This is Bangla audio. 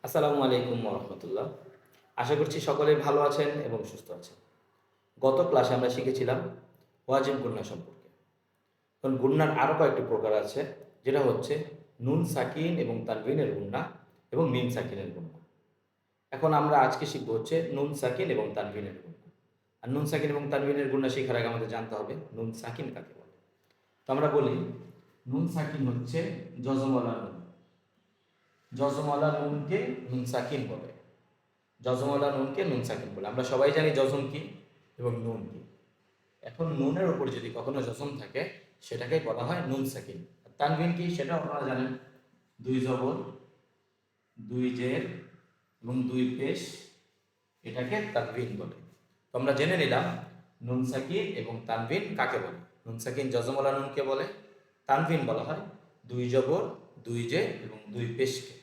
আসসালামু আলাইকুম রহমতুল্লাহ। আশা করছি সকলে ভালো আছেন এবং সুস্থ আছেন। গত ক্লাসে আমরা শিখেছিলাম ওয়াজিব গুন্না সম্পর্কে। এখন গুন্নার আরও কয়েকটি প্রকার আছে, যেটা হচ্ছে নুন সাকিন এবং তানভিনের গুন্না এবং মিম সাকিনের গুন্না। এখন আমরা আজকে শিখবো হচ্ছে নুন সাকিন এবং তানভিনের গুন্না। আর নুন সাকিন এবং তানভিনের গুন্না শেখার আগে আমাদের জানতে হবে নুন সাকিন কাকে বলে। তো আমরা বলি নুন সাকিন হচ্ছে জজমওয়ালা নুন। জজমওয়ালা নুনকে নুন সাকিন বলে। যজমওয়ালা নুনকে নুন সাকিন বলে। আমরা সবাই জানি যজম কি এবং নুন কি। এখন নুনের উপর যদি কখনো যজম থাকে সেটাকে বলা হয় নুন সাকিন। আর তানভিন কি সেটা আপনারা জানেন, দুই জবর, দুই জের এবং দুই পেশ, এটাকে তানভিন বলে। তো আমরা জেনে নিলাম নুন সাকিন এবং তানভিন কাকে বলে। নুন সাকিন যজমওয়ালা নুনকে বলে, তানভিন বলা হয় দুই জবর, দুই জের এবং দুই পেশকে।